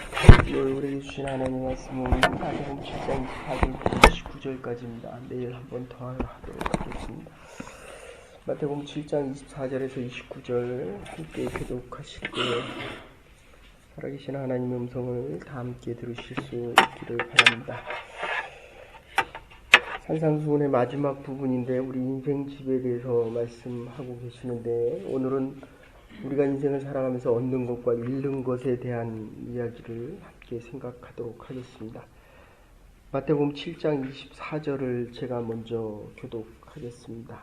우리 주신 하나님의 말씀은 마태복음 7장 24절 29절까지입니다. 내일 한 번 더 하도록 하겠습니다. 마태복음 7장 24절에서 29절 함께 교독하실 때 살아계신 하나님의 음성을 다 함께 들으실 수 있기를 바랍니다. 산상수훈의 마지막 부분인데 우리 인생 집에 대해서 말씀하고 계시는데 오늘은 우리가 인생을 살아가면서 얻는 것과 잃는 것에 대한 이야기를 함께 생각하도록 하겠습니다. 마태복음 7장 24절을 제가 먼저 교독하겠습니다.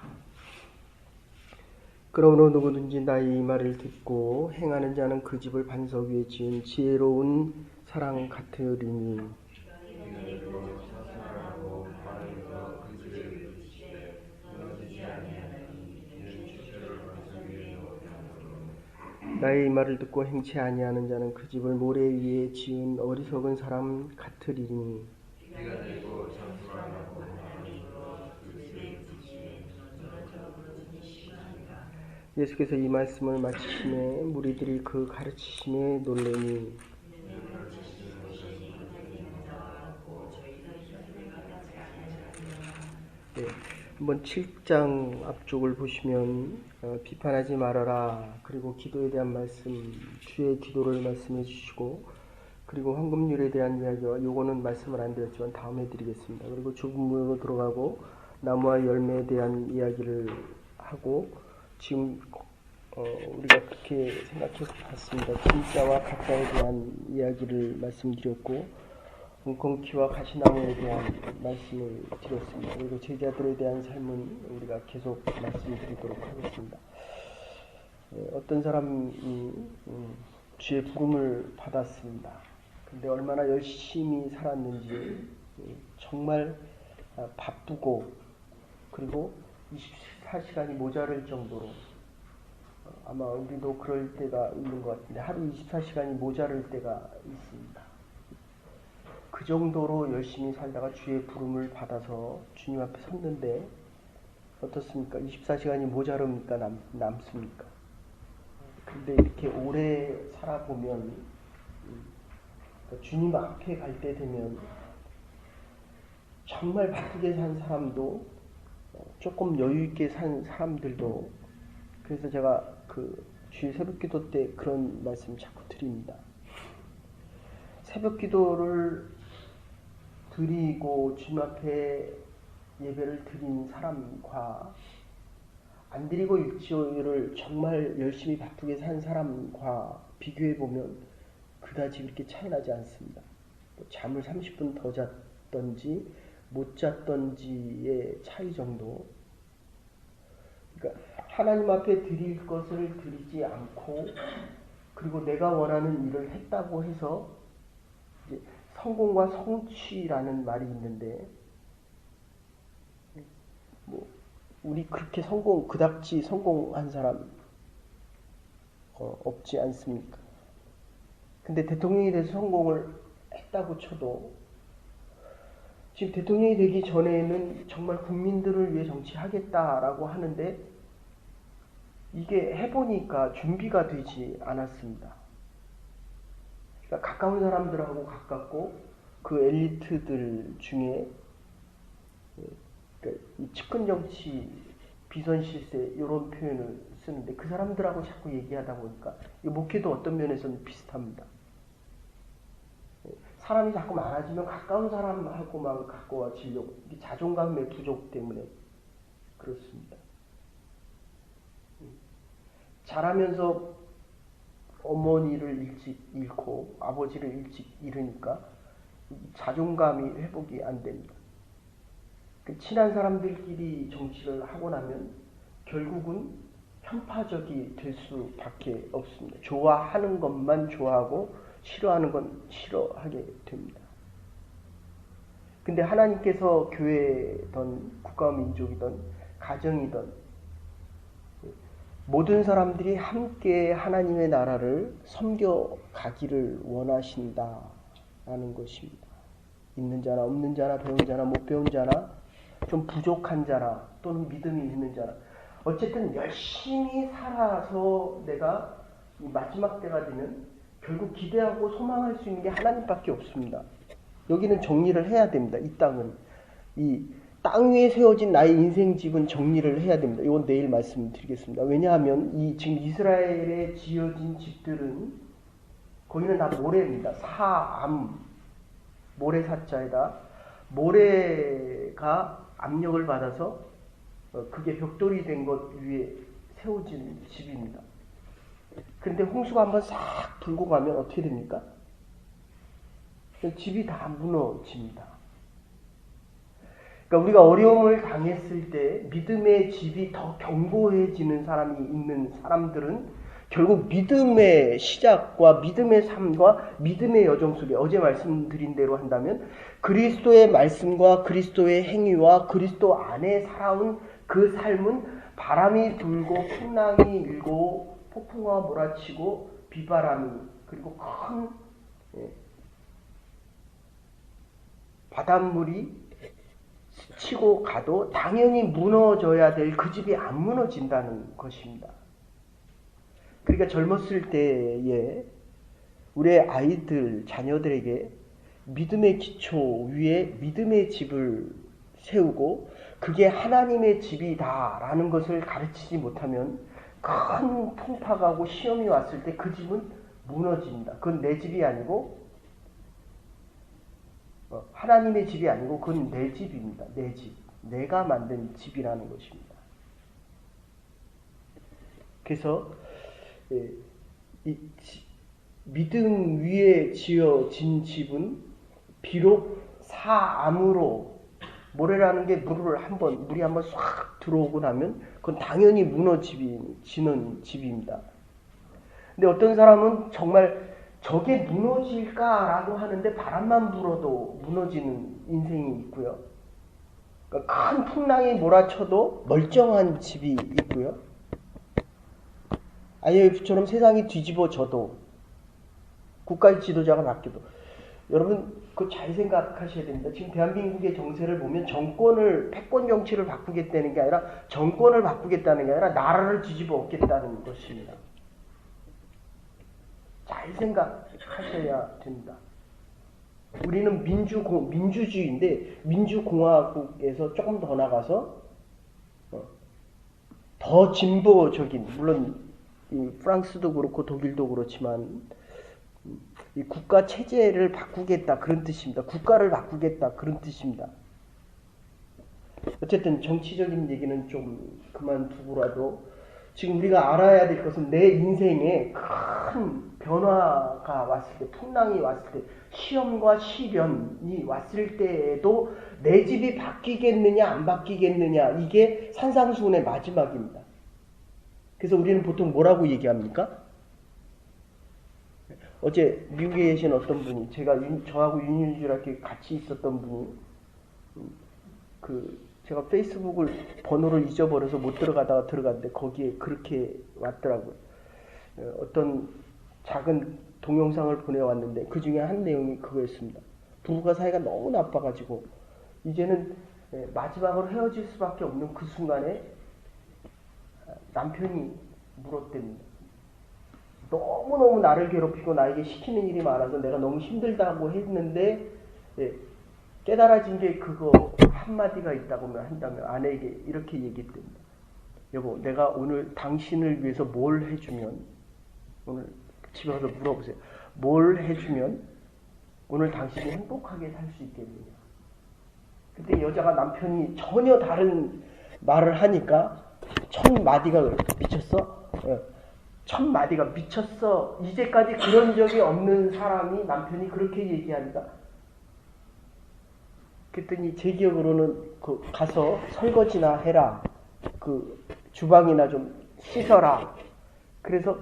그러므로 누구든지 나의 이 말을 듣고 행하는 자는 그 집을 반석 위에 지은 지혜로운 사람 같으리니 나의 이 말을 듣고 행치 아니하는 자는 그 집을 모래 위에 지은 어리석은 사람 같으리니 예수께서 이 말씀을 마치심에 무리들이 그 가르치심에 놀라니 한번 7장 앞쪽을 보시면 비판하지 말아라. 그리고 기도에 대한 말씀, 주의 기도를 말씀해 주시고 그리고 황금률에 대한 이야기와 요거는 말씀을 안 드렸지만 다음에 드리겠습니다. 그리고 죽음으로 들어가고 나무와 열매에 대한 이야기를 하고 지금 우리가 그렇게 생각해서 봤습니다. 진짜와 가짜에 대한 이야기를 말씀드렸고 웅콩키와 가시나무에 대한 말씀을 드렸습니다. 그리고 제자들에 대한 삶은 우리가 계속 말씀드리도록 하겠습니다. 어떤 사람이 주의 부름을 받았습니다. 근데 얼마나 열심히 살았는지 정말 바쁘고 그리고 24시간이 모자랄 정도로 아마 우리도 그럴 때가 있는 것 같은데 하루 24시간이 모자랄 때가 있습니다. 그 정도로 열심히 살다가 주의 부름을 받아서 주님 앞에 섰는데 어떻습니까? 24시간이 모자릅니까? 남습니까? 근데 이렇게 오래 살아보면 주님 앞에 갈 때 되면 정말 바쁘게 산 사람도 조금 여유있게 산 사람들도 그래서 제가 그 주일 새벽기도 때 그런 말씀 자꾸 드립니다. 새벽기도를 드리고 주님 앞에 예배를 드린 사람과 안 드리고 일주일을 정말 열심히 바쁘게 산 사람과 비교해보면 그다지 그렇게 차이나지 않습니다. 잠을 30분 더 잤던지 못 잤던지의 차이 정도. 그러니까 하나님 앞에 드릴 것을 드리지 않고 그리고 내가 원하는 일을 했다고 해서 이제 성공과 성취라는 말이 있는데 우리 그렇게 그닥지 성공한 사람 없지 않습니까? 근데 대통령이 돼서 성공을 했다고 쳐도 지금 대통령이 되기 전에는 정말 국민들을 위해 정치하겠다라고 하는데 이게 해보니까 준비가 되지 않았습니다. 그러니까 가까운 사람들하고 가깝고 그 엘리트들 중에 그러니까 이 측근 정치, 비선 실세 이런 표현을 쓰는데 그 사람들하고 자꾸 얘기하다 보니까 이 목회도 어떤 면에서는 비슷합니다. 사람이 자꾸 많아지면 가까운 사람하고만 가까워지려고 자존감의 부족 때문에 그렇습니다. 자라면서 어머니를 일찍 잃고 아버지를 일찍 잃으니까 자존감이 회복이 안 됩니다. 친한 사람들끼리 정치를 하고 나면 결국은 편파적이 될 수밖에 없습니다. 좋아하는 것만 좋아하고 싫어하는 건 싫어하게 됩니다. 근데 하나님께서 교회든 국가와 민족이든 가정이든 모든 사람들이 함께 하나님의 나라를 섬겨가기를 원하신다라는 것입니다. 있는 자나 없는 자나 배운 자나 못 배운 자나 좀 부족한 자나 또는 믿음이 있는 자나 어쨌든 열심히 살아서 내가 이 마지막 때가 되면 결국 기대하고 소망할 수 있는 게 하나님밖에 없습니다. 여기는 정리를 해야 됩니다. 이 땅은. 이 땅 위에 세워진 나의 인생 집은 정리를 해야 됩니다. 이건 내일 말씀드리겠습니다. 왜냐하면 이 지금 이스라엘에 지어진 집들은 거기는 다 모래입니다. 사암, 모래사자에다 모래가 압력을 받아서 그게 벽돌이 된 것 위에 세워진 집입니다. 그런데 홍수가 한번 싹 불고 가면 어떻게 됩니까? 집이 다 무너집니다. 그러니까 우리가 어려움을 당했을 때 믿음의 집이 더 견고해지는 사람이 있는 사람들은 결국 믿음의 시작과 믿음의 삶과 믿음의 여정 속에 어제 말씀드린 대로 한다면 그리스도의 말씀과 그리스도의 행위와 그리스도 안에 살아온 그 삶은 바람이 불고 풍랑이 일고 폭풍과 몰아치고 비바람이 그리고 큰 바닷물이 스치고 가도 당연히 무너져야 될 그 집이 안 무너진다는 것입니다. 그러니까 젊었을 때에 우리의 아이들, 자녀들에게 믿음의 기초 위에 믿음의 집을 세우고 그게 하나님의 집이다라는 것을 가르치지 못하면 큰 풍파가 오고 시험이 왔을 때 그 집은 무너집니다. 그건 내 집이 아니고 하나님의 집이 아니고 그건 내 집입니다. 내 집. 내가 만든 집이라는 것입니다. 그래서 믿음 위에 지어진 집은 비록 사암으로 모래라는 게 물이 한번 싹 들어오고 나면 그건 당연히 무너지는 집입니다. 근데 어떤 사람은 정말 저게 무너질까라고 하는데 바람만 불어도 무너지는 인생이 있고요. 그러니까 큰 풍랑이 몰아쳐도 멀쩡한 집이 있고요. IMF처럼 세상이 뒤집어져도 국가의 지도자가 바뀌어도 여러분 그거 잘 생각하셔야 됩니다. 지금 대한민국의 정세를 보면 패권 정치를 바꾸겠다는 게 아니라 정권을 바꾸겠다는 게 아니라 나라를 뒤집어 엎겠다는 것입니다. 잘 생각하셔야 됩니다. 우리는 민주주의인데 민주공화국에서 조금 더 나가서 더 진보적인 물론 이 프랑스도 그렇고 독일도 그렇지만 이 국가 체제를 바꾸겠다 그런 뜻입니다. 국가를 바꾸겠다 그런 뜻입니다. 어쨌든 정치적인 얘기는 좀 그만두고라도 지금 우리가 알아야 될 것은 내 인생에 큰 변화가 왔을 때, 풍랑이 왔을 때, 시험과 시련이 왔을 때에도 내 집이 바뀌겠느냐 안 바뀌겠느냐 이게 산상수훈의 마지막입니다. 그래서 우리는 보통 뭐라고 얘기합니까? 어제 미국에 계신 어떤 분이 저하고 윤일주랑 같이 있었던 분이 제가 페이스북을 번호를 잊어버려서 못 들어가다가 들어갔는데 거기에 그렇게 왔더라고요. 어떤 작은 동영상을 보내왔는데 그 중에 한 내용이 그거였습니다. 부부가 사이가 너무 나빠가지고 이제는 마지막으로 헤어질 수밖에 없는 그 순간에 남편이 물었답니다. 너무너무 나를 괴롭히고 나에게 시키는 일이 많아서 내가 너무 힘들다고 했는데 깨달아진 게 그거 한마디가 있다고 한다면 아내에게 이렇게 얘기했답니다. 여보, 내가 오늘 당신을 위해서 뭘 해주면 오늘 집에 가서 물어보세요. 뭘 해주면 오늘 당신이 행복하게 살 수 있겠느냐. 그때 여자가 남편이 전혀 다른 말을 하니까 첫 마디가 미쳤어? 첫 마디가 미쳤어. 이제까지 그런 적이 없는 사람이 남편이 그렇게 얘기하니까 그랬더니 제 기억으로는 가서 설거지나 해라. 주방이나 좀 씻어라. 그래서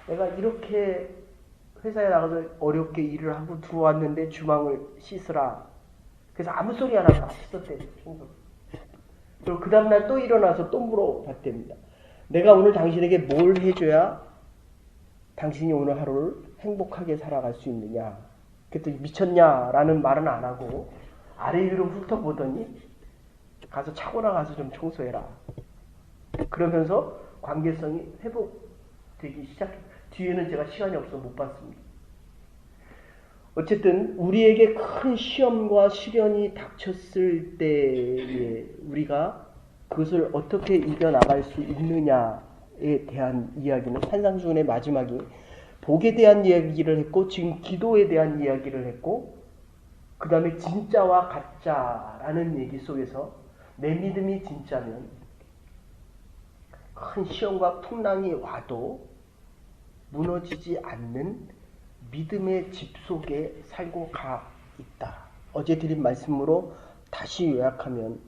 내가 이렇게 회사에 나가서 어렵게 일을 하고 들어왔는데 주방을 씻으라. 그래서 아무 소리 안 하고 씻었대. 그리고 그 다음날 또 일어나서 또 물어봤답니다. 내가 오늘 당신에게 뭘 해줘야 당신이 오늘 하루를 행복하게 살아갈 수 있느냐. 그랬더니 미쳤냐라는 말은 안 하고 아래 위로 훑어보더니 가서 차고 나가서 좀 청소해라. 그러면서 관계성이 회복되기 시작해. 뒤에는 제가 시간이 없어서 못 봤습니다. 어쨌든 우리에게 큰 시험과 시련이 닥쳤을 때에 우리가 그것을 어떻게 이겨나갈 수 있느냐에 대한 이야기는 산상수훈의 마지막이 복에 대한 이야기를 했고 지금 기도에 대한 이야기를 했고 그 다음에 진짜와 가짜라는 얘기 속에서 내 믿음이 진짜면 큰 시험과 풍랑이 와도 무너지지 않는 믿음의 집 속에 살고 가 있다. 어제 드린 말씀으로 다시 요약하면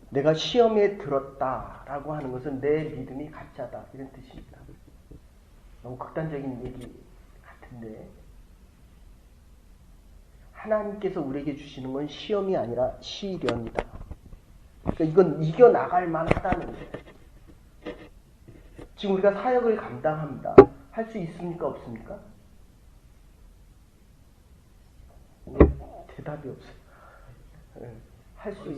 내가 시험에 들었다라고 하는 것은 내 믿음이 가짜다 이런 뜻입니다. 너무 극단적인 얘기 같은데 하나님께서 우리에게 주시는 건 시험이 아니라 시련이다. 그러니까 이건 이겨나갈 만하다는 거예요. 지금 우리가 사역을 감당합니다. 할 수 있습니까? 없습니까? 대답이 없어요. 할 수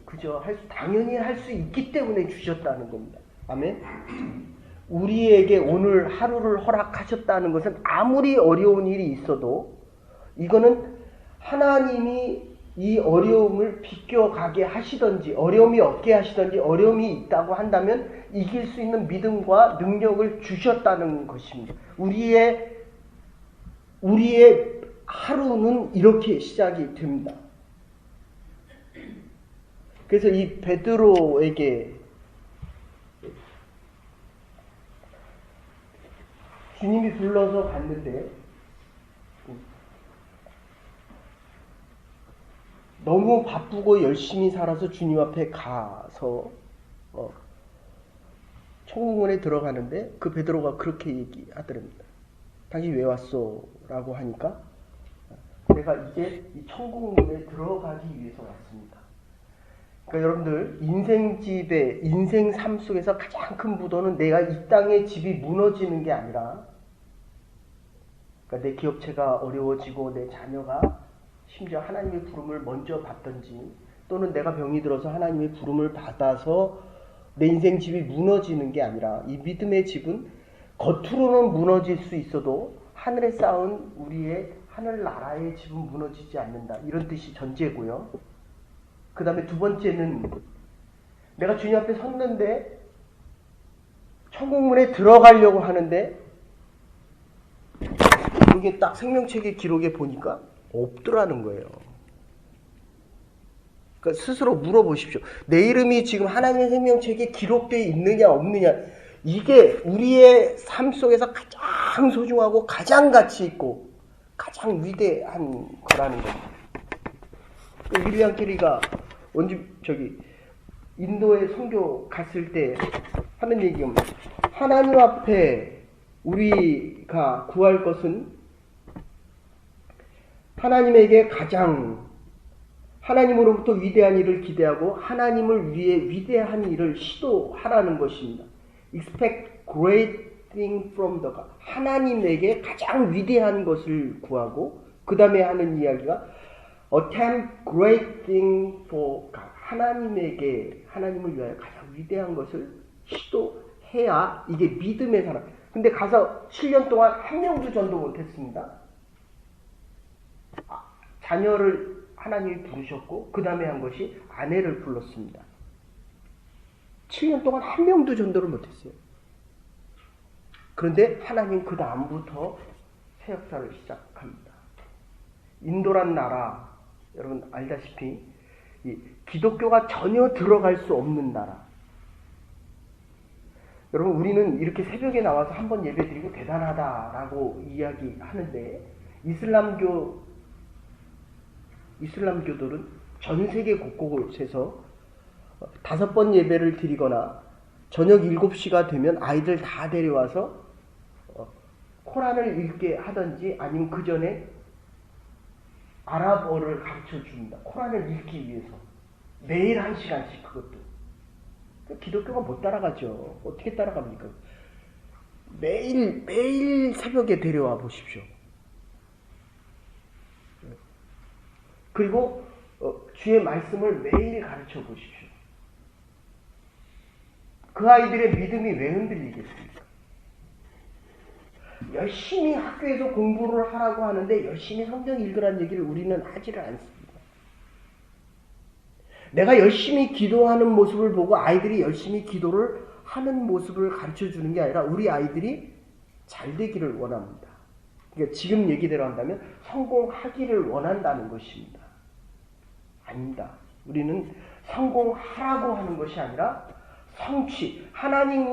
그죠? 당연히 할 수 있기 때문에 주셨다는 겁니다. 아멘. 우리에게 오늘 하루를 허락하셨다는 것은 아무리 어려운 일이 있어도 이거는 하나님이 이 어려움을 비껴가게 하시든지 어려움이 없게 하시든지 어려움이 있다고 한다면 이길 수 있는 믿음과 능력을 주셨다는 것입니다. 우리의 하루는 이렇게 시작이 됩니다. 그래서 이 베드로에게 주님이 불러서 갔는데 너무 바쁘고 열심히 살아서 주님 앞에 가서 천국문에 들어가는데 그 베드로가 그렇게 얘기하더랍니다. 당신 왜 왔어? 라고 하니까 내가 이제 이 천국문에 들어가기 위해서 왔습니다. 그러니까 여러분들 인생집에 인생 삶 속에서 가장 큰 부도는 내가 이 땅의 집이 무너지는 게 아니라 그러니까 내 기업체가 어려워지고 내 자녀가 심지어 하나님의 부름을 먼저 받든지 또는 내가 병이 들어서 하나님의 부름을 받아서 내 인생 집이 무너지는 게 아니라 이 믿음의 집은 겉으로는 무너질 수 있어도 하늘에 쌓은 우리의 하늘나라의 집은 무너지지 않는다. 이런 뜻이 전제고요. 그 다음에 두 번째는 내가 주님 앞에 섰는데 천국문에 들어가려고 하는데 이게 딱 생명책의 기록에 보니까 없더라는 거예요. 그러니까 스스로 물어보십시오. 내 이름이 지금 하나님의 생명책에 기록되어 있느냐 없느냐. 이게 우리의 삶 속에서 가장 소중하고 가장 가치 있고 가장 위대한 거라는 겁니다. 윌리엄 캐리가 인도에 선교 갔을 때 하는 얘기가 하나님 앞에 우리가 구할 것은 하나님에게 가장 하나님으로부터 위대한 일을 기대하고 하나님을 위해 위대한 일을 시도하라는 것입니다. Expect great thing from the God. 하나님에게 가장 위대한 것을 구하고 그 다음에 하는 이야기가 Attempt great thing for God. 하나님을 위하여 가장 위대한 것을 시도해야 이게 믿음의 사람. 근데 가서 7년 동안 한 명도 전도 못했습니다. 자녀를 하나님이 부르셨고 그 다음에 한 것이 아내를 불렀습니다. 7년 동안 한 명도 전도를 못했어요. 그런데 하나님 그 다음부터 새 역사를 시작합니다. 인도란 나라, 여러분 알다시피 이 기독교가 전혀 들어갈 수 없는 나라. 여러분 우리는 이렇게 새벽에 나와서 한번 예배드리고 대단하다라고 이야기하는데 이슬람교들은 전 세계 곳곳에서 5번 예배를 드리거나 저녁 7시가 되면 아이들 다 데려와서 코란을 읽게 하든지 아니면 그 전에 아랍어를 가르쳐 줍니다. 코란을 읽기 위해서. 매일 1시간씩 그것도. 기독교가 못 따라가죠. 어떻게 따라갑니까? 매일 새벽에 데려와 보십시오. 그리고 주의 말씀을 매일 가르쳐 보십시오. 그 아이들의 믿음이 왜 흔들리겠습니까? 열심히 학교에서 공부를 하라고 하는데 열심히 성경 읽으라는 얘기를 우리는 하지를 않습니다. 내가 열심히 기도하는 모습을 보고 아이들이 열심히 기도를 하는 모습을 가르쳐 주는 게 아니라 우리 아이들이 잘 되기를 원합니다. 그러니까 지금 얘기대로 한다면 성공하기를 원한다는 것입니다. 아닙니다. 우리는 성공하라고 하는 것이 아니라 성취, 하나님이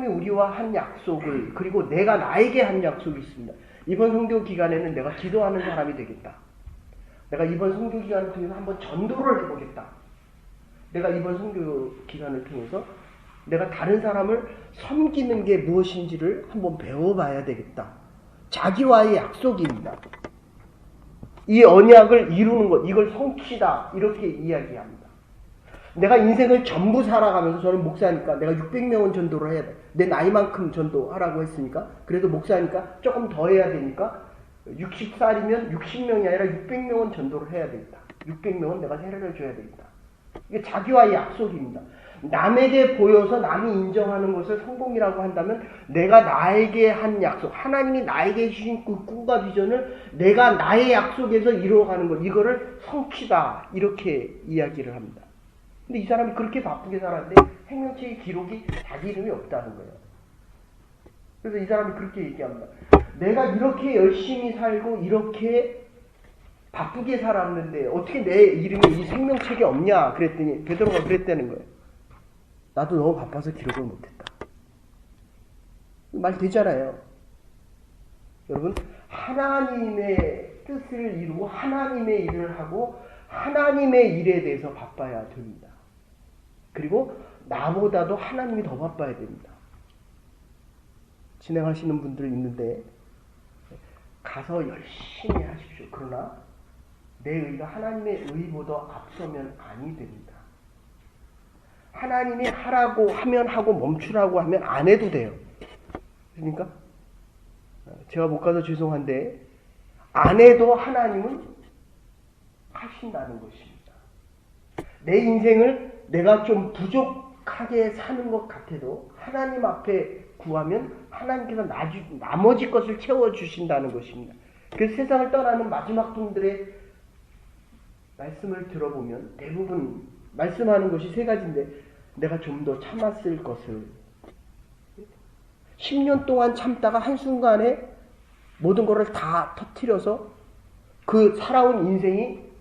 우리와 한 약속을, 그리고 내가 나에게 한 약속이 있습니다. 이번 성교 기간에는 내가 기도하는 사람이 되겠다. 내가 이번 성교 기간을 통해서 한번 전도를 해보겠다. 내가 이번 성교 기간을 통해서 내가 다른 사람을 섬기는 게 무엇인지를 한번 배워봐야 되겠다. 자기와의 약속입니다. 이 언약을 이루는 것, 이걸 성취다, 이렇게 이야기합니다. 내가 인생을 전부 살아가면서, 저는 목사니까 내가 600명은 전도를 해야 돼. 내 나이만큼 전도하라고 했으니까, 그래도 목사니까 조금 더 해야 되니까 60살이면 60명이 아니라 600명은 전도를 해야 되겠다. 600명은 내가 세례를 줘야 되겠다. 이게 자기와의 약속입니다. 남에게 보여서 남이 인정하는 것을 성공이라고 한다면 내가 나에게 한 약속, 하나님이 나에게 주신 그 꿈과 비전을 내가 나의 약속에서 이루어가는 것, 이거를 성취다, 이렇게 이야기를 합니다. 근데 이 사람이 그렇게 바쁘게 살았는데 생명책의 기록이 자기 이름이 없다는 거예요. 그래서 이 사람이 그렇게 얘기합니다. 내가 이렇게 열심히 살고 이렇게 바쁘게 살았는데 어떻게 내 이름이 이 생명책에 없냐 그랬더니 베드로가 그랬다는 거예요. 나도 너무 바빠서 기록을 못했다. 말 되잖아요. 여러분, 하나님의 뜻을 이루고 하나님의 일을 하고 하나님의 일에 대해서 바빠야 됩니다. 그리고 나보다도 하나님이 더 바빠야 됩니다. 진행하시는 분들 있는데 가서 열심히 하십시오. 그러나 내 의가 하나님의 의보다 앞서면 아니 됩니다. 하나님이 하라고 하면 하고 멈추라고 하면 안 해도 돼요. 그러니까 제가 못 가서 죄송한데 안 해도 하나님은 하신다는 것입니다. 내 인생을 내가 좀 부족하게 사는 것 같아도 하나님 앞에 구하면 하나님께서 나머지 것을 채워주신다는 것입니다. 그래서 세상을 떠나는 마지막 분들의 말씀을 들어보면 대부분 말씀하는 것이 세 가지인데 내가 좀 더 참았을 것을 10년 동안 참다가 한순간에 모든 것을 다 터뜨려서 그 살아온 인생이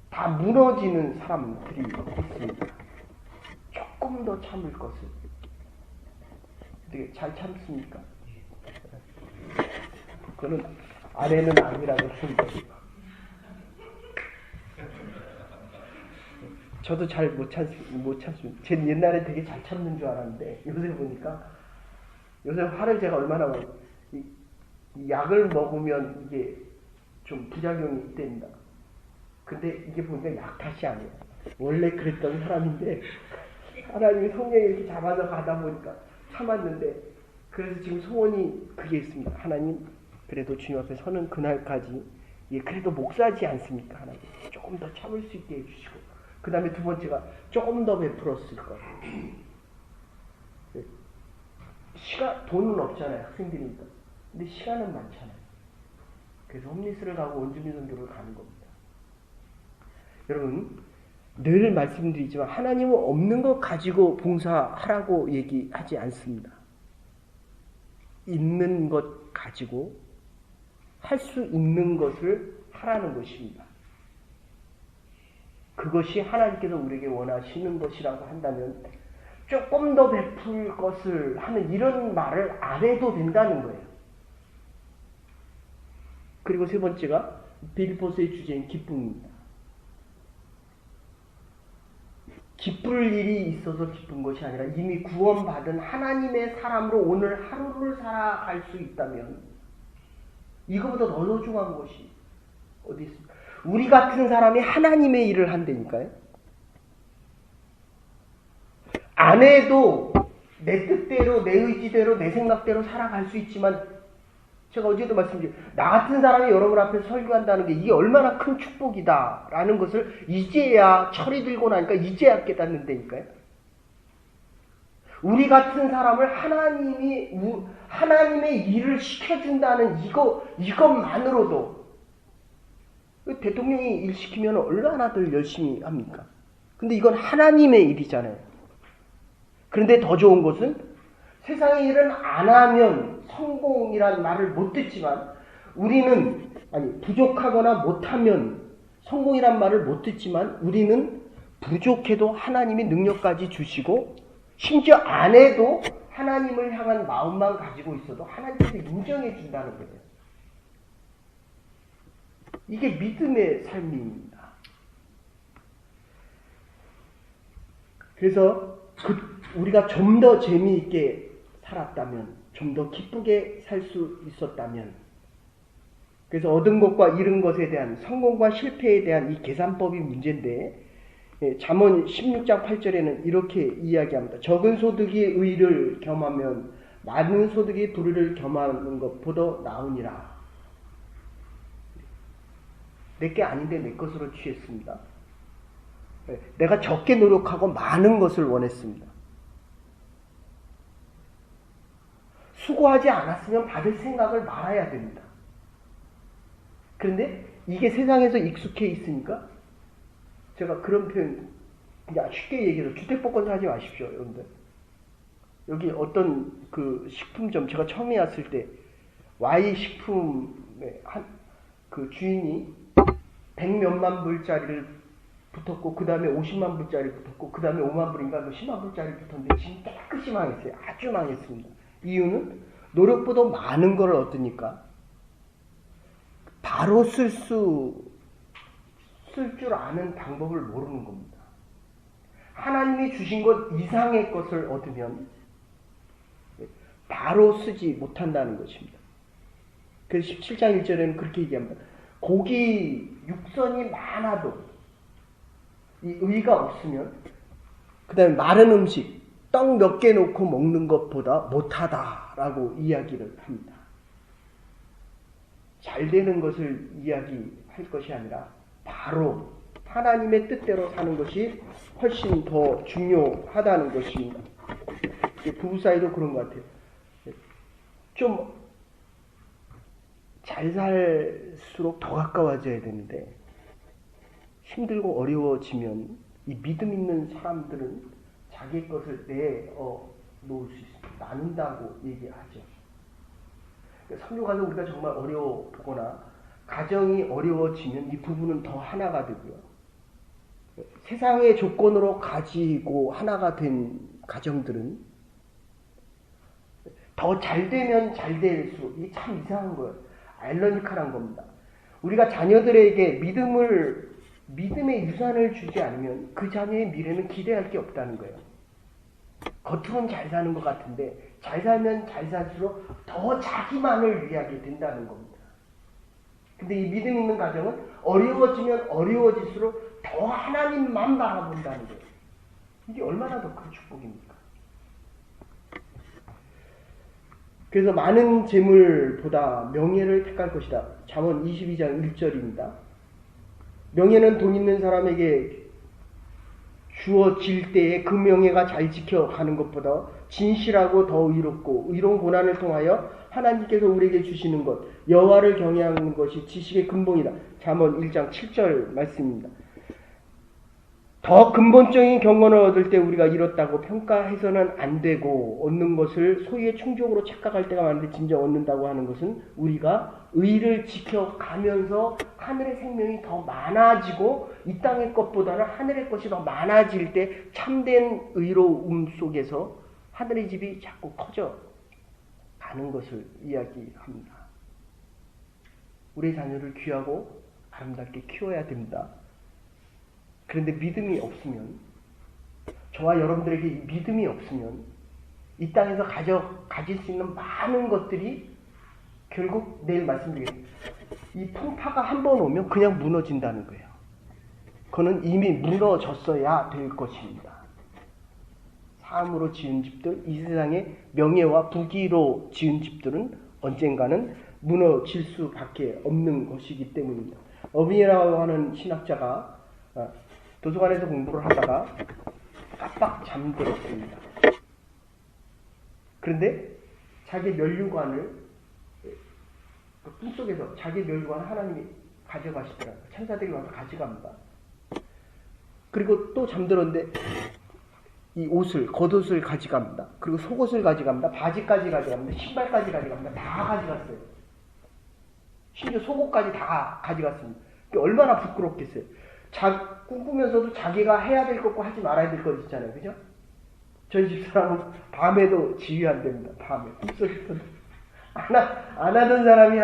다 무너지는 사람들이 있습니다. 조금 더 참을 것을. 어떻게 잘 참습니까? 그거는 아내는 아니라고 생각합니다. 저도 잘 못 참습니다. 제 옛날에 되게 잘 참는 줄 알았는데 요새 보니까 요새 화를 제가 얼마나 많이 이 약을 먹으면 이게 좀 부작용이 있답니다. 근데 이게 보니까 약 탓이 아니에요. 원래 그랬던 사람인데 하나님이 성령이 이렇게 잡아서 가다 보니까 참았는데 그래서 지금 소원이 그게 있습니다. 하나님 그래도 주님 앞에 서는 그날까지 그래도 목사지 않습니까? 하나님 조금 더 참을 수 있게 해주시고 그 다음에 두 번째가 조금 더 베풀었을 것. 돈은 없잖아요. 학생들이니까. 근데 시간은 많잖아요. 그래서 홈리스를 가고 원주민 선교를 가는 겁니다. 여러분 늘 말씀드리지만 하나님은 없는 것 가지고 봉사하라고 얘기하지 않습니다. 있는 것 가지고 할 수 있는 것을 하라는 것입니다. 그것이 하나님께서 우리에게 원하시는 것이라고 한다면 조금 더 베풀 것을 하는 이런 말을 안 해도 된다는 거예요. 그리고 세 번째가 빌립보서의 주제인 기쁨입니다. 기쁠 일이 있어서 기쁜 것이 아니라 이미 구원받은 하나님의 사람으로 오늘 하루를 살아갈 수 있다면 이거보다 더 소중한 것이 어디 있습니까? 우리 같은 사람이 하나님의 일을 한다니까요. 안 해도 내 뜻대로 내 의지대로 내 생각대로 살아갈 수 있지만 제가 어제도 말씀드렸죠. 나 같은 사람이 여러분 앞에 설교한다는 게 이게 얼마나 큰 축복이다라는 것을 이제야 철이 들고 나니까 이제야 깨닫는다니까요. 우리 같은 사람을 하나님이 하나님의 일을 시켜준다는 이것만으로도 대통령이 일 시키면 얼마나들 열심히 합니까? 근데 이건 하나님의 일이잖아요. 그런데 더 좋은 것은 세상의 일은 안 하면 성공이란 말을 못 듣지만 우리는 부족하거나 못하면 성공이란 말을 못 듣지만 우리는 부족해도 하나님이 능력까지 주시고 심지어 안 해도 하나님을 향한 마음만 가지고 있어도 하나님께서 인정해 준다는 거예요. 이게 믿음의 삶입니다. 그래서 우리가 좀 더 재미있게 살았다면, 좀 더 기쁘게 살 수 있었다면, 그래서 얻은 것과 잃은 것에 대한 성공과 실패에 대한 이 계산법이 문제인데 잠언 16장 8절에는 이렇게 이야기합니다. 적은 소득이 의를 겸하면 많은 소득이 불의를 겸하는 것보다 나으니라. 내게 아닌데 내 것으로 취했습니다. 내가 적게 노력하고 많은 것을 원했습니다. 수고하지 않았으면 받을 생각을 말아야 됩니다. 그런데 이게 세상에서 익숙해 있으니까 제가 그런 표현 그냥 쉽게 얘기해서 주택복권 사지 마십시오, 여러분들. 여기 어떤 그 식품점 제가 처음에 왔을 때 Y 식품의 그 주인이 100몇만 불짜리를 붙었고 그 다음에 50만 불짜리 붙었고 그 다음에 5만 불인가 10만 불짜리 붙었는데 지금 깨끗이 망했어요. 아주 망했습니다. 이유는 노력보다 많은 걸 얻으니까 바로 쓸 줄 아는 방법을 모르는 겁니다. 하나님이 주신 것 이상의 것을 얻으면 바로 쓰지 못한다는 것입니다. 그래서 17장 1절에는 그렇게 얘기합니다. 고기, 육선이 많아도 이 의가 없으면 그 다음에 마른 음식, 떡 몇 개 놓고 먹는 것보다 못하다라고 이야기를 합니다. 잘 되는 것을 이야기할 것이 아니라 바로 하나님의 뜻대로 사는 것이 훨씬 더 중요하다는 것입니다. 부부 사이도 그런 것 같아요. 좀 잘 살수록 더 가까워져야 되는데 힘들고 어려워지면 이 믿음 있는 사람들은 자기 것을 내놓을 수 있습니다. 나눈다고 얘기하죠. 선교 가서 우리가 정말 어려워보거나 가정이 어려워지면 이 부부는 더 하나가 되고요. 세상의 조건으로 가지고 하나가 된 가정들은 더 잘 되면 잘 될수록 이게 참 이상한 거예요. 아이러니컬한 겁니다. 우리가 자녀들에게 믿음의 유산을 주지 않으면 그 자녀의 미래는 기대할 게 없다는 거예요. 겉으로는 잘 사는 것 같은데 잘 살면 잘 살수록 더 자기만을 위하게 된다는 겁니다. 근데 이 믿음 있는 가정은 어려워지면 어려워질수록 더 하나님만 바라본다는 거예요. 이게 얼마나 더 큰 축복입니까? 그래서 많은 재물보다 명예를 택할 것이다. 잠언 22장 1절입니다. 명예는 돈 있는 사람에게 주어질 때에 그 명예가 잘 지켜가는 것보다 진실하고 더 의롭고 의로운 고난을 통하여 하나님께서 우리에게 주시는 것 여호와를 경외하는 것이 지식의 근본이다. 잠언 1장 7절 말씀입니다. 더 근본적인 경건을 얻을 때 우리가 잃었다고 평가해서는 안 되고 얻는 것을 소유의 충족으로 착각할 때가 많은데 진정 얻는다고 하는 것은 우리가 의를 지켜가면서 하늘의 생명이 더 많아지고 이 땅의 것보다는 하늘의 것이 더 많아질 때 참된 의로움 속에서 하늘의 집이 자꾸 커져 가는 것을 이야기합니다. 우리 자녀를 귀하고 아름답게 키워야 됩니다. 그런데 믿음이 없으면 저와 여러분들에게 이 믿음이 없으면 이 땅에서 가질 수 있는 많은 것들이 결국 내일 말씀드리겠습니다. 이 풍파가 한 번 오면 그냥 무너진다는 거예요. 그거는 이미 무너졌어야 될 것입니다. 삶으로 지은 집들, 이 세상의 명예와 부귀로 지은 집들은 언젠가는 무너질 수밖에 없는 것이기 때문입니다. 어빈이라고 하는 신학자가 도서관에서 공부를 하다가 깜빡 잠들었습니다. 그런데 자기 면류관을 꿈속에서 자기 면류관을 하나님이 가져가시더라고요. 천사들이 와서 가져갑니다. 그리고 또 잠들었는데 이 옷을, 겉옷을 가져갑니다. 그리고 속옷을 가져갑니다. 바지까지 가져갑니다. 신발까지 가져갑니다. 다 가져갔어요. 심지어 속옷까지 다 가져갔습니다. 얼마나 부끄럽겠어요. 꿈꾸면서도 자기가 해야 될 것과 하지 말아야 될 것 있잖아요. 그죠? 저희 집사람은 밤에도 지휘 안 됩니다. 밤에. 꿈속에서도. 안 하던 사람이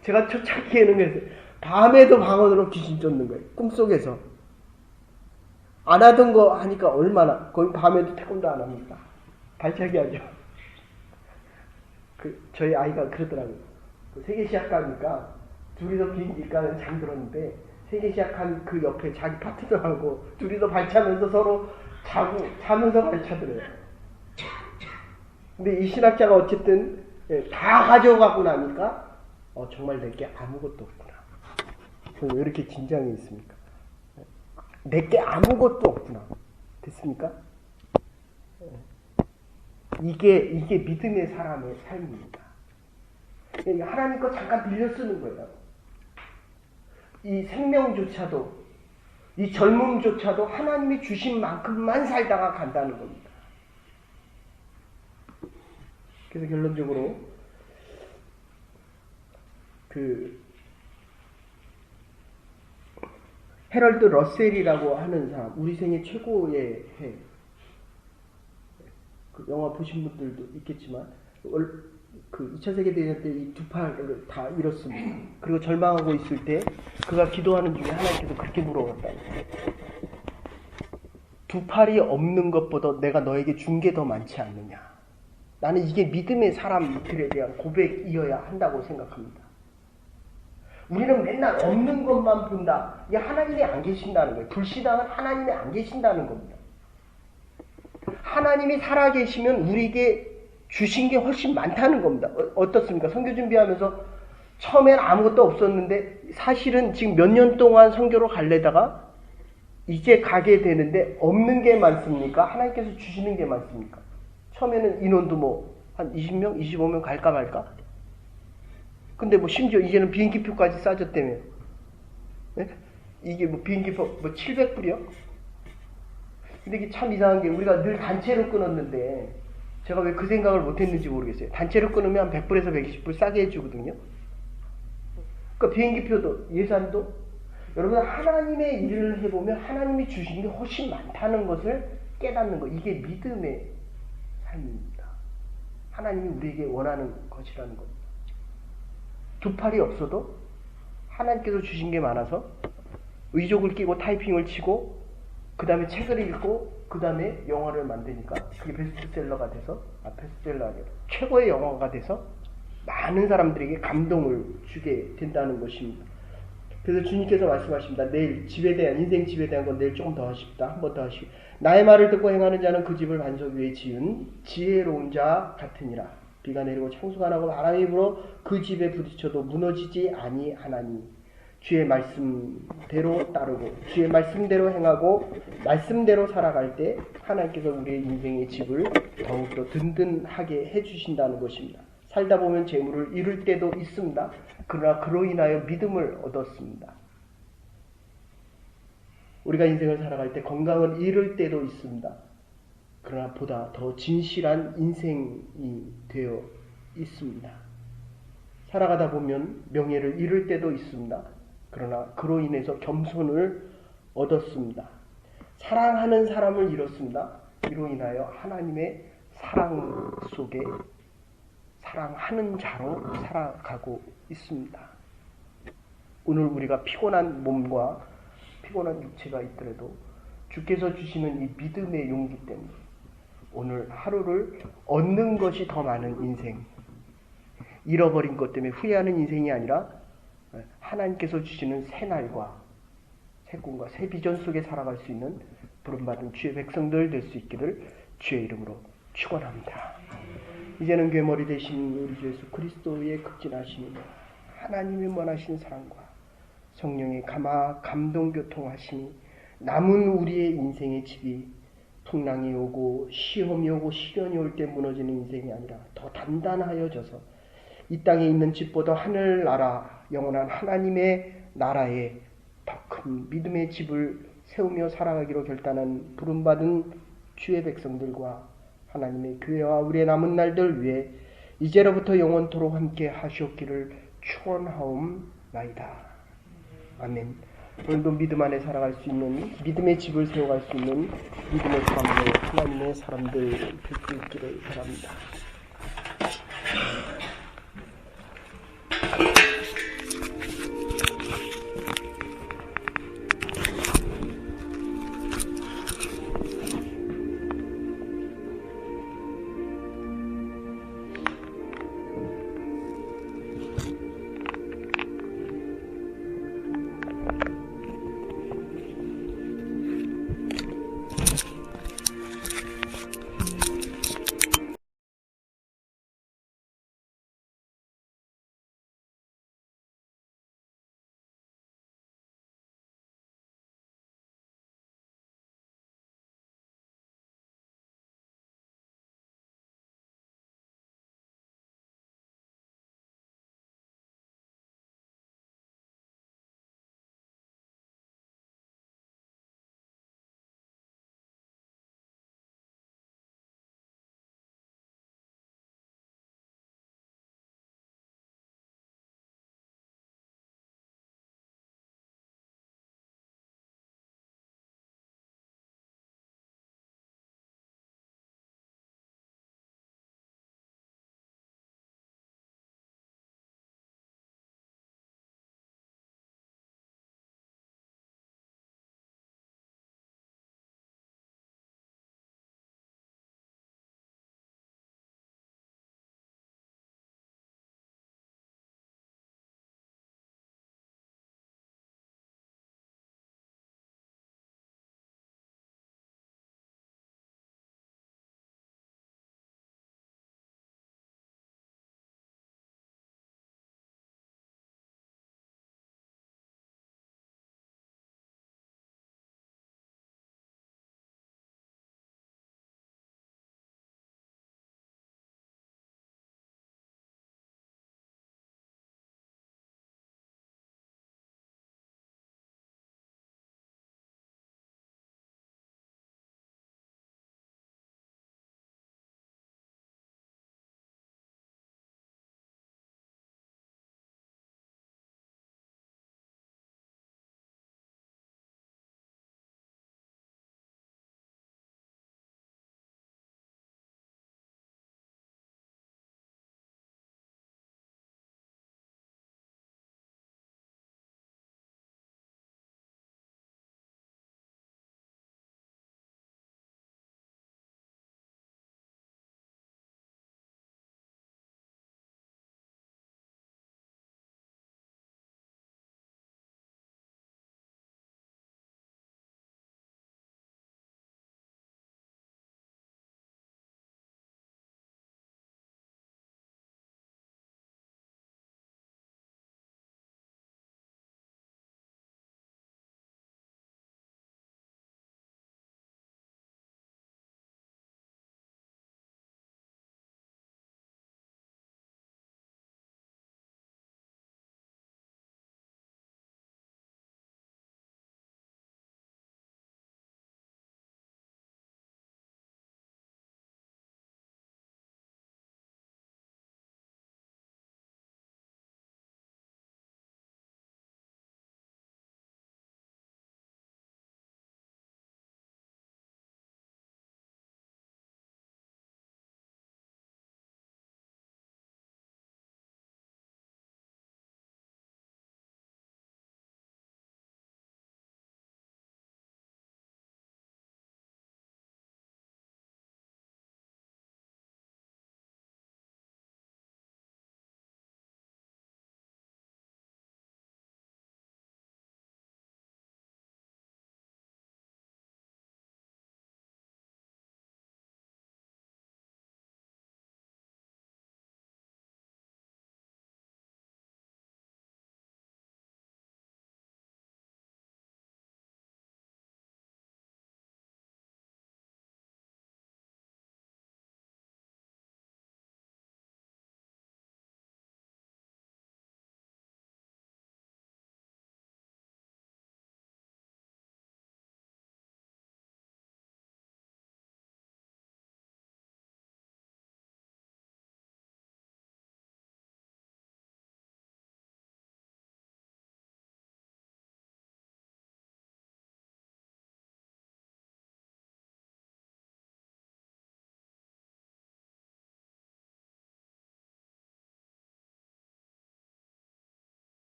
제가 초창기에는 그랬어요. 밤에도 방언으로 귀신 쫓는 거예요. 꿈속에서. 안 하던 거 하니까 얼마나. 거의 밤에도 태권도 안 합니다. 발차기 하죠. 저희 아이가 그러더라고요. 세계 시작하니까 둘이서 비행기가는 잠들었는데 세계 시작한 그 옆에 자기 파트너하고 둘이서 발차면서 서로 자면서 발차더래요. 근데 이 신학자가 어쨌든 다 가져가고 나니까 정말 내게 아무것도 없구나. 왜 이렇게 긴장이 있습니까? 내게 아무것도 없구나. 됐습니까? 이게 믿음의 사람의 삶입니다. 하나님 거 잠깐 빌려 쓰는 거예요. 이 생명조차도, 이 젊음조차도 하나님이 주신 만큼만 살다가 간다는 겁니다. 그래서 결론적으로 헤럴드 러셀이라고 하는 사람, 우리 생애 최고의 해. 영화 보신 분들도 있겠지만 2차 세계대전 때 이 두 팔을 다 잃었습니다. 그리고 절망하고 있을 때 그가 기도하는 중에 하나님께서 그렇게 물어봤다. 두 팔이 없는 것보다 내가 너에게 준 게 더 많지 않느냐. 나는 이게 믿음의 사람들에 대한 고백이어야 한다고 생각합니다. 우리는 맨날 없는 것만 본다. 이게 하나님이 안 계신다는 거예요. 불신앙은 하나님이 안 계신다는 겁니다. 하나님이 살아계시면 우리에게 주신 게 훨씬 많다는 겁니다. 어떻습니까? 선교 준비하면서 처음엔 아무것도 없었는데 사실은 지금 몇 년 동안 선교로 가려다가 이제 가게 되는데 없는 게 많습니까? 하나님께서 주시는 게 많습니까? 처음에는 인원도 한 20명, 25명 갈까 말까? 근데 심지어 이제는 비행기표까지 싸졌다며. 네? 이게 비행기표 700불이요? 근데 이게 참 이상한 게 우리가 늘 단체로 끊었는데 제가 왜 그 생각을 못했는지 모르겠어요. 단체로 끊으면 한 100불에서 120불 싸게 해주거든요. 그러니까 비행기표도 예산도 여러분 하나님의 일을 해보면 하나님이 주신 게 훨씬 많다는 것을 깨닫는 거. 이게 믿음의 삶입니다. 하나님이 우리에게 원하는 것이라는 겁니다. 두 팔이 없어도 하나님께서 주신 게 많아서 의족을 끼고 타이핑을 치고 그 다음에 책을 읽고 그 다음에 영화를 만드니까 그게 베스트셀러가 돼서 베스트셀러가 아니라 최고의 영화가 돼서 많은 사람들에게 감동을 주게 된다는 것입니다. 그래서 주님께서 말씀하십니다. 내일 집에 대한 인생 집에 대한 건 내일 조금 더 하십니다. 한 번 더 하시고 나의 말을 듣고 행하는 자는 그 집을 반석 위에 지은 지혜로운 자 같으니라. 비가 내리고 창수가 나고 바람이 불어 그 집에 부딪혀도 무너지지 아니하나니 주의 말씀대로 따르고 주의 말씀대로 행하고 말씀대로 살아갈 때 하나님께서 우리의 인생의 집을 더욱더 든든하게 해주신다는 것입니다. 살다 보면 재물을 잃을 때도 있습니다. 그러나 그로 인하여 믿음을 얻었습니다. 우리가 인생을 살아갈 때 건강을 잃을 때도 있습니다. 그러나 보다 더 진실한 인생이 되어 있습니다. 살아가다 보면 명예를 잃을 때도 있습니다. 그러나 그로 인해서 겸손을 얻었습니다. 사랑하는 사람을 잃었습니다. 이로 인하여 하나님의 사랑 속에 사랑하는 자로 살아가고 있습니다. 오늘 우리가 피곤한 몸과 피곤한 육체가 있더라도 주께서 주시는 이 믿음의 용기 때문에 오늘 하루를 얻는 것이 더 많은 인생, 잃어버린 것 때문에 후회하는 인생이 아니라 하나님께서 주시는 새 날과 새 꿈과 새 비전 속에 살아갈 수 있는 부름받은 주의 백성들 될 수 있기를 주의 이름으로 축원합니다. 이제는 괴머리 되신 우리 주 예수 그리스도의 극진하심이 하나님의 원하신 사랑과 성령의 감동교통하심이 남은 우리의 인생의 집이 풍랑이 오고 시험이 오고 시련이 올 때 무너지는 인생이 아니라 더 단단하여져서 이 땅에 있는 집보다 하늘나라 영원한 하나님의 나라에 더 큰 믿음의 집을 세우며 살아가기로 결단한 부름받은 주의 백성들과 하나님의 교회와 우리의 남은 날들 위해 이제로부터 영원토록 함께 하시옵기를 축원하옵나이다. 아멘. 오늘도 믿음 안에 살아갈 수 있는 믿음의 집을 세워갈 수 있는 믿음의 삶으로 하나님의 사람들 될 수 있기를 바랍니다.